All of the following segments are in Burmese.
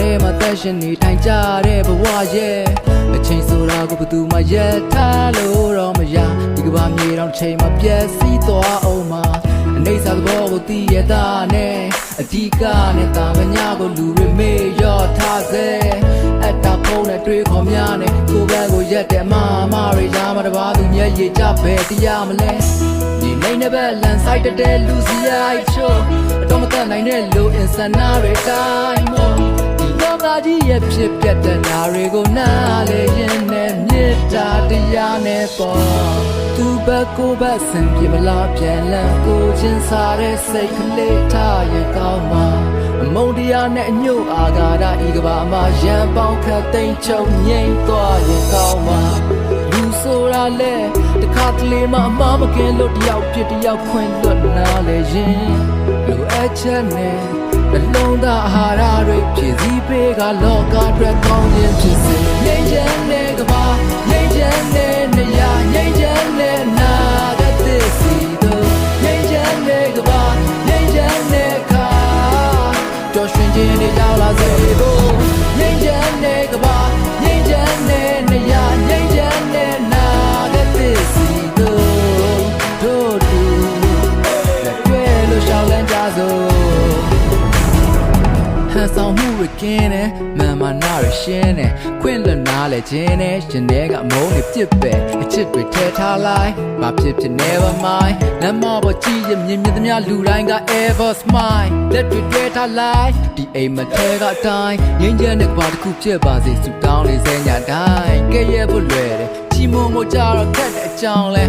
တဲ့မှာသက်ရှင်နေထိုင်ကြတဲ့ဘဝရဲ့အချိန်ဆိုတာကိုဘယ်သူမှရက်ထားလို့တော့မရဒီကဘာမြေတောင်ချိန်မှာပြည့်စည်သွားအောင်မှာအနေစာသဘောကိုသိရတာနဲ့အဓိကနဲ့တာမညာကိုလူတွေမေ့ရော့ထားစေအတာဖုံးနဲ့တွေးခေါ်များနဲ့ကိုယ်ဘက်ကိုရက်တဲ့မတွေရမှာတပါးသူမျက်ရည်ကြပဲတရားမလဲဒီနိုင်တဲ့ဘက်လန်ဆိုင်တဲ့လူစီရိုက်ချိုအတော့မတတ်နိုင်တဲ့လူအင်ဆန်နာတွေတိုင်းမို့ဒီလောကကြီးရဲ့ဖြစ်ပျက်တဲ့နာတွေကိုနားလေရင်နဲ့မေတ္တာတရားနဲ့ပေါ့သူဘက်ကိုဘက်ဆင်ပြေမလားပြန်လန်းကိုချင်းစားတဲ့စိတ်ကလေးထားရင်ကောင်းမှာအမုန်းတရားနဲ့အညို့အာဃာတဤကဘာမှာရန်ပေါင်းခတ်သိမ်းချုပ်ငြိမ်းသွားရင်ကောင်းမှာလူဆိုတာလဲတခါတလေမှအမှားမကင်းလို့တယောက်ဖြစ်တယောက်ခွင့်လွတ်နာလေရင်လူအချက်နဲ့နှလုံးသားအာဟာရတွေဖြည့်ဆည်းပေးကလောကအတွက်ကောင်းခြင်းဖြစ်စေငြိမ်းချမ်းတဲ့ကဘာငြိမ်းချမ်းတဲ့နေရာငြိမ်းချမ်းတဲ့နာကသစ်စီတို့ငြိမ်းချမ်းတဲ့ကဘာငြိမ်းချမ်းတဲ့ခါတော်ရှင်ခြင်းတွေရောက်လာစေဖို့ငြိမ်းချမ်းတဲ့ကဘာငြိမ်းချမ်းတဲ့နေရာငြိမ်းချမ်းတဲ့နာကသစ်စီတို့တို့တူလက်တွဲလို့ရှောင်းလန်းကြစို့ဟန်ဆောင်မှုရကင်းတယ်မာမနာရရှင်းတယ်ခွင့်လွတ်နာလဲခြင်းနဲ့ရှင်တဲ့ကအမုန်းတွေပြစ်ပဲအချစ်တွေထဲထားလိုက်မဖြစ်ဖြစ် never mind လမ်းမပေါ်ကြည့်ရမြင်မြင်သမျှလူတိုင်းက ever smile လက်တွေတွဲထားလိုက်ဒီအိမ်မထဲကအတိုင်းငြိမ်းချမ်းတဲ့ကဘာတစ်ခုဖြစ်ပါစေဆုတောင်းနေစေညတိုင်းကဲရဲ့ဖို့လွယ်တယ်ချီမုံမို့ကြတော့ခက်တဲ့အကြောင်းလဲ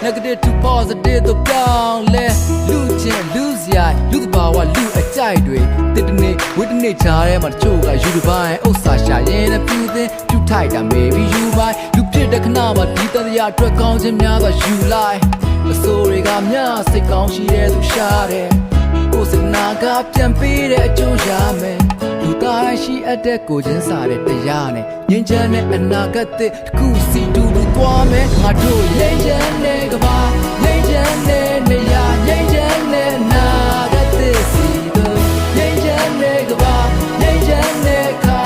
negative to positive တို့ပြောင်းလဲလူချင်းလူစရိုက်လူကဘာဝလူအကြိုက်တွေတစ်တနေ့ဝိတနေ့ချားထဲမှာတချို့ကယူတပိုင်းဥစ္စာရှာရင်လည်းပြူသင်းပြူထိုက်တာ maybe you buy လူဖြစ်တဲ့ခဏမှာဒီတရအတွက်ကောင်းခြင်းများစွာယူလိုက်အစိုးတွေကများစိတ်ကောင်းရှိတဲ့သူရှာတယ်ကိုယ်စနာကပြန်ပေးတဲ့အကျိုးရမယ်လူသားရှိအပ်တဲ့ကိုချင်းစားတဲ့တရားနဲ့ငြိမ်းချမ်းတဲ့အနာဂတ်တစ်ခုစီတူတူသွားမယ်ငါတို့ငြိမ်းချမ်းတဲ့ကဘာငြိမ်းချမ်းတဲ့နေရာငြိမ်းချမ်းတဲ့နာဂတ်တစ်စီတို့ငြိမ်းချမ်းတဲ့ကဘာငြိမ်းချမ်းတဲ့ခါ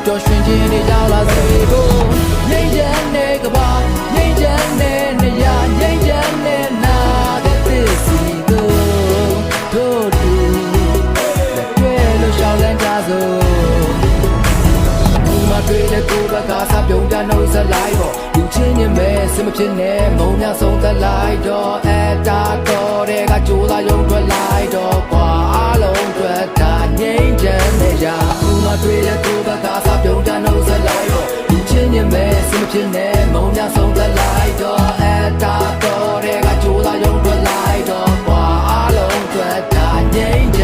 တော်ရှင်ခြင်းတွေရောက်လာစေဖို့ငြိမ်းချမ်းတဲ့ကဘာငြိမ်းချမ်းတဲ့နေရာငြိမ်းချမ်းတဲ့နာဂတ်တစ်စီတို့တို့တူလက်တွဲလို့ရှောင်းလန်းကြစို့တွေ့တဲ့ကိုယ်ကစားပြုံးကြနှုတ်ဆက်လိုက်တော့လူချင်းရင်ပဲစင်မဖြစ်နဲ့မုံများဆုံးသက်လိုက်တော့အတာတော်တဲ့ကကြိုးစားရုံထွက်လိုက်တော့ကွာအားလုံးတွေ့တာငြိမ်းချမ်းတဲ့ရာခုမှတွေ့တဲ့ကိုယ်ကစားပြုံးကြနှုတ်ဆက်လိုက်တော့လူချင်းရင်ပဲစင်မဖြစ်နဲ့မုံများဆုံးသက်လိုက်တော့အတာတော်တဲ့ကကြိုးစားရုံထွက်လိုက်တော့ကွာအားလုံးတွေ့တာငြိမ်းချ